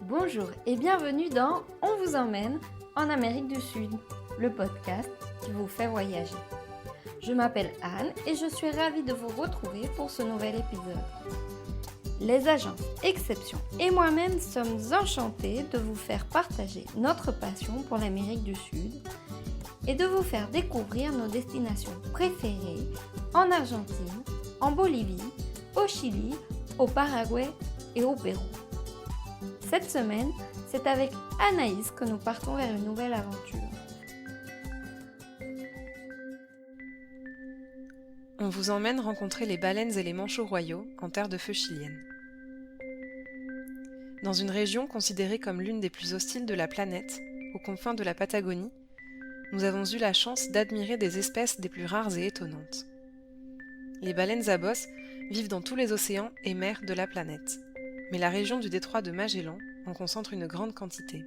Bonjour et bienvenue dans On vous emmène en Amérique du Sud, le podcast qui vous fait voyager. Je m'appelle Anne et je suis ravie de vous retrouver pour ce nouvel épisode. Les agences Exception et moi-même sommes enchantés de vous faire partager notre passion pour l'Amérique du Sud et de vous faire découvrir nos destinations préférées en Argentine, en Bolivie, au Chili, au Paraguay et au Pérou. Cette semaine, c'est avec Anaïs que nous partons vers une nouvelle aventure. On vous emmène rencontrer les baleines et les manchots royaux en terre de feu chilienne. Dans une région considérée comme l'une des plus hostiles de la planète, aux confins de la Patagonie, nous avons eu la chance d'admirer des espèces des plus rares et étonnantes. Les baleines à bosse vivent dans tous les océans et mers de la planète, mais la région du détroit de Magellan en concentre une grande quantité.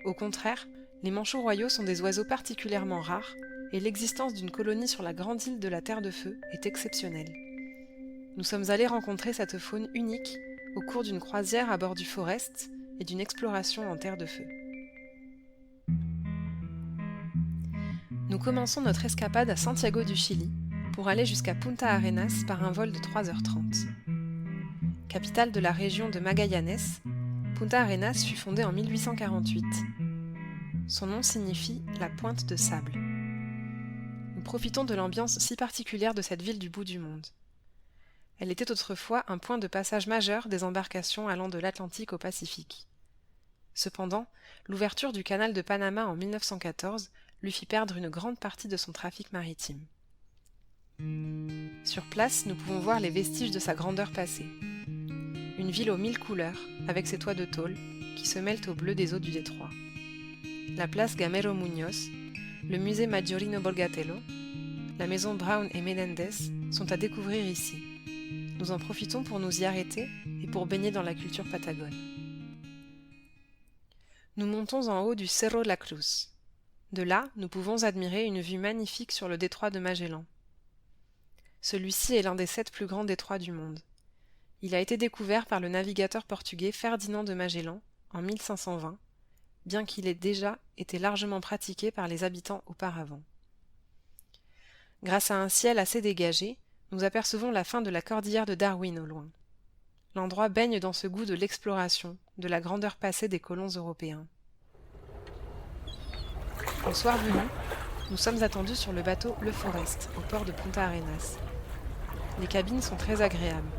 Au contraire, les manchots royaux sont des oiseaux particulièrement rares et l'existence d'une colonie sur la grande île de la Terre de Feu est exceptionnelle. Nous sommes allés rencontrer cette faune unique au cours d'une croisière à bord du Forest et d'une exploration en Terre de Feu. Nous commençons notre escapade à Santiago du Chili pour aller jusqu'à Punta Arenas par un vol de 3h30. Capitale de la région de Magallanes, Punta Arenas fut fondée en 1848. Son nom signifie « la pointe de sable ». Nous profitons de l'ambiance si particulière de cette ville du bout du monde. Elle était autrefois un point de passage majeur des embarcations allant de l'Atlantique au Pacifique. Cependant, l'ouverture du canal de Panama en 1914 lui fit perdre une grande partie de son trafic maritime. Sur place, nous pouvons voir les vestiges de sa grandeur passée. Une ville aux 1000 couleurs, avec ses toits de tôle, qui se mêlent au bleu des eaux du détroit. La place Gamero Muñoz, le musée Majorino Borgatello, la maison Brown et Menendez sont à découvrir ici. Nous en profitons pour nous y arrêter et pour baigner dans la culture patagone. Nous montons en haut du Cerro de la Cruz. De là, nous pouvons admirer une vue magnifique sur le détroit de Magellan. Celui-ci est l'un des 7 plus grands détroits du monde. Il a été découvert par le navigateur portugais Ferdinand de Magellan en 1520, bien qu'il ait déjà été largement pratiqué par les habitants auparavant. Grâce à un ciel assez dégagé, nous apercevons la fin de la cordillère de Darwin au loin. L'endroit baigne dans ce goût de l'exploration, de la grandeur passée des colons européens. Au soir venu, nous sommes attendus sur le bateau Le Forest, au port de Punta Arenas. Les cabines sont très agréables.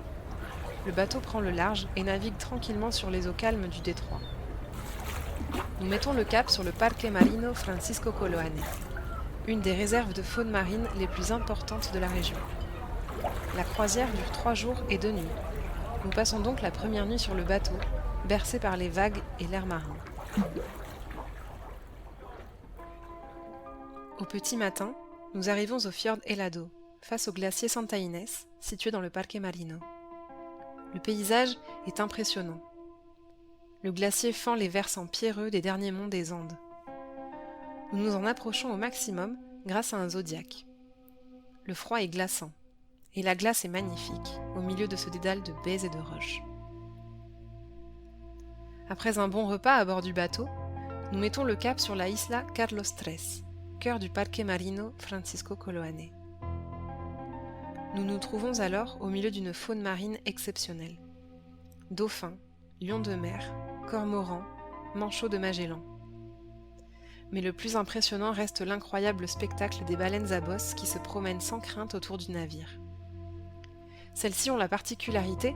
Le bateau prend le large et navigue tranquillement sur les eaux calmes du détroit. Nous mettons le cap sur le Parque Marino Francisco Coloane, une des réserves de faune marine les plus importantes de la région. La croisière dure 3 jours et 2 nuits. Nous passons donc la première nuit sur le bateau, bercé par les vagues et l'air marin. Au petit matin, nous arrivons au Fjord Helado, face au glacier Santa Inés, situé dans le Parque Marino. Le paysage est impressionnant. Le glacier fend les versants pierreux des derniers monts des Andes. Nous nous en approchons au maximum grâce à un zodiaque. Le froid est glaçant, et la glace est magnifique, au milieu de ce dédale de baies et de roches. Après un bon repas à bord du bateau, nous mettons le cap sur la Isla Carlos III, cœur du Parque Marino Francisco Coloane. Nous nous trouvons alors au milieu d'une faune marine exceptionnelle. Dauphins, lions de mer, cormorans, manchots de Magellan. Mais le plus impressionnant reste l'incroyable spectacle des baleines à bosse qui se promènent sans crainte autour du navire. Celles-ci ont la particularité,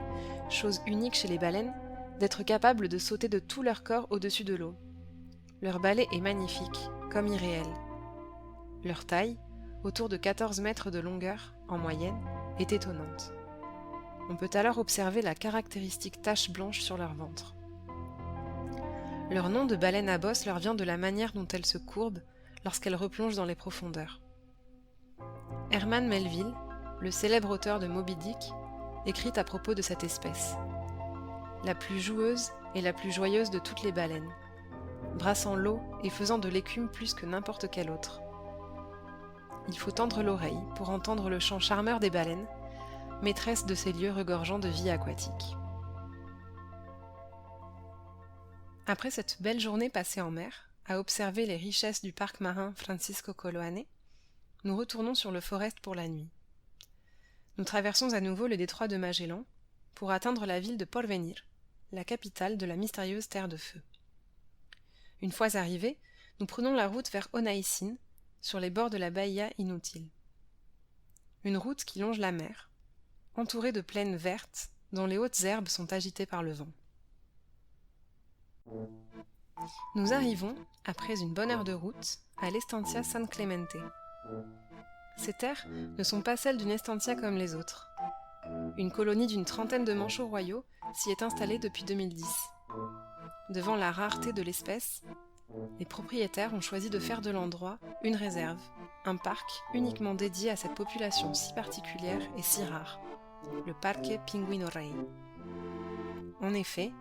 chose unique chez les baleines, d'être capables de sauter de tout leur corps au-dessus de l'eau. Leur balai est magnifique, comme irréel. Leur taille, autour de 14 mètres de longueur, en moyenne, est étonnante. On peut alors observer la caractéristique tache blanche sur leur ventre. Leur nom de baleine à bosse leur vient de la manière dont elles se courbent lorsqu'elles replongent dans les profondeurs. Herman Melville, le célèbre auteur de Moby Dick, écrit à propos de cette espèce. La plus joueuse et la plus joyeuse de toutes les baleines, brassant l'eau et faisant de l'écume plus que n'importe quelle autre. Il faut tendre l'oreille pour entendre le chant charmeur des baleines, maîtresses de ces lieux regorgeant de vie aquatique. Après cette belle journée passée en mer, à observer les richesses du parc marin Francisco Coloane, nous retournons sur le Forest pour la nuit. Nous traversons à nouveau le détroit de Magellan pour atteindre la ville de Porvenir, la capitale de la mystérieuse Terre de Feu. Une fois arrivés, nous prenons la route vers Onaïcine, sur les bords de la Bahia Inútil. Une route qui longe la mer, entourée de plaines vertes dont les hautes herbes sont agitées par le vent. Nous arrivons, après une bonne heure de route, à l'Estancia San Clemente. Ces terres ne sont pas celles d'une estancia comme les autres. Une colonie d'une trentaine de manchots royaux s'y est installée depuis 2010. Devant la rareté de l'espèce, les propriétaires ont choisi de faire de l'endroit une réserve, un parc uniquement dédié à cette population si particulière et si rare, le Parque Pinguino Rey. En effet,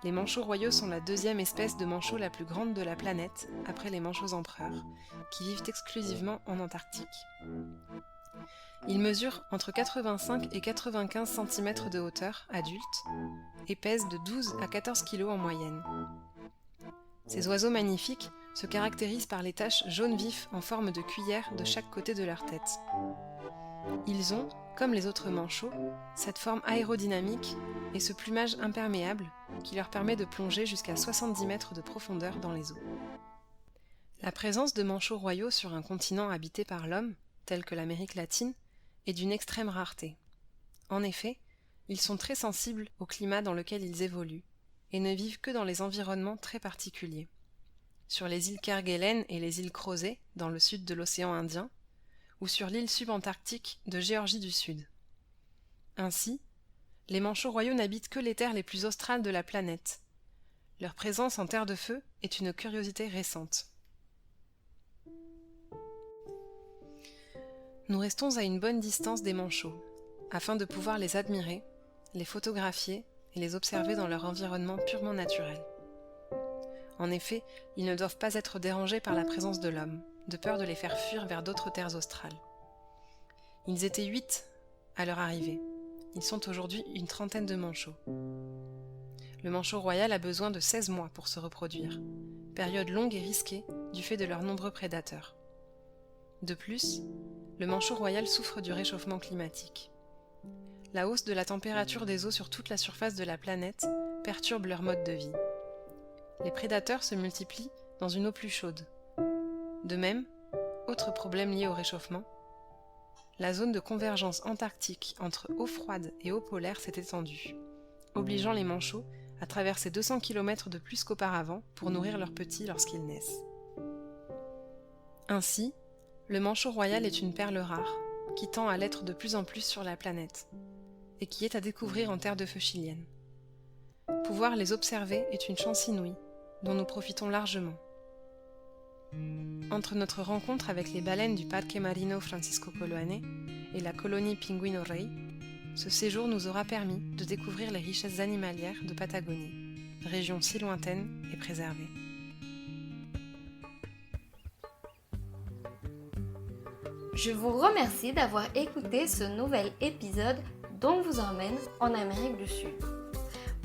les manchots royaux sont la deuxième espèce de manchots la plus grande de la planète, après les manchots empereurs, qui vivent exclusivement en Antarctique. Ils mesurent entre 85 et 95 cm de hauteur, adultes, et pèsent de 12 à 14 kg en moyenne. Ces oiseaux magnifiques se caractérisent par les taches jaune vif en forme de cuillère de chaque côté de leur tête. Ils ont, comme les autres manchots, cette forme aérodynamique et ce plumage imperméable qui leur permet de plonger jusqu'à 70 mètres de profondeur dans les eaux. La présence de manchots royaux sur un continent habité par l'homme, tel que l'Amérique latine, est d'une extrême rareté. En effet, ils sont très sensibles au climat dans lequel ils évoluent et ne vivent que dans les environnements très particuliers. Sur les îles Kerguelen et les îles Crozet, dans le sud de l'océan Indien, ou sur l'île subantarctique de Géorgie du Sud. Ainsi, les manchots royaux n'habitent que les terres les plus australes de la planète. Leur présence en Terre de Feu est une curiosité récente. Nous restons à une bonne distance des manchots, afin de pouvoir les admirer, les photographier et les observer dans leur environnement purement naturel. En effet, ils ne doivent pas être dérangés par la présence de l'homme, de peur de les faire fuir vers d'autres terres australes. Ils étaient 8 à leur arrivée. Ils sont aujourd'hui une trentaine de manchots. Le manchot royal a besoin de 16 mois pour se reproduire, période longue et risquée du fait de leurs nombreux prédateurs. De plus, le manchot royal souffre du réchauffement climatique. La hausse de la température des eaux sur toute la surface de la planète perturbe leur mode de vie. Les prédateurs se multiplient dans une eau plus chaude. De même, autre problème lié au réchauffement, la zone de convergence antarctique entre eau froide et eau polaire s'est étendue, obligeant les manchots à traverser 200 km de plus qu'auparavant pour nourrir leurs petits lorsqu'ils naissent. Ainsi, le manchot royal est une perle rare, qui tend à l'être de plus en plus sur la planète, et qui est à découvrir en Terre de Feu chilienne. Pouvoir les observer est une chance inouïe, dont nous profitons largement. Entre notre rencontre avec les baleines du Parque Marino Francisco Coloane et la colonie Pinguino Rey, ce séjour nous aura permis de découvrir les richesses animalières de Patagonie, région si lointaine et préservée. Je vous remercie d'avoir écouté ce nouvel épisode d'On vous emmène en Amérique du Sud.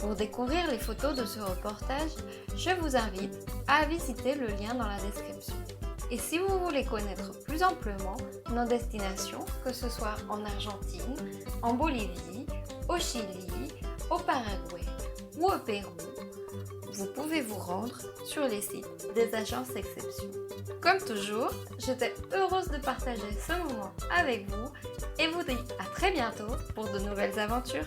Pour découvrir les photos de ce reportage, je vous invite à visiter le lien dans la description. Et si vous voulez connaître plus amplement nos destinations, que ce soit en Argentine, en Bolivie, au Chili, au Paraguay ou au Pérou, vous pouvez vous rendre sur les sites des agences Exception. Comme toujours, j'étais heureuse de partager ce moment avec vous et vous dis à très bientôt pour de nouvelles aventures.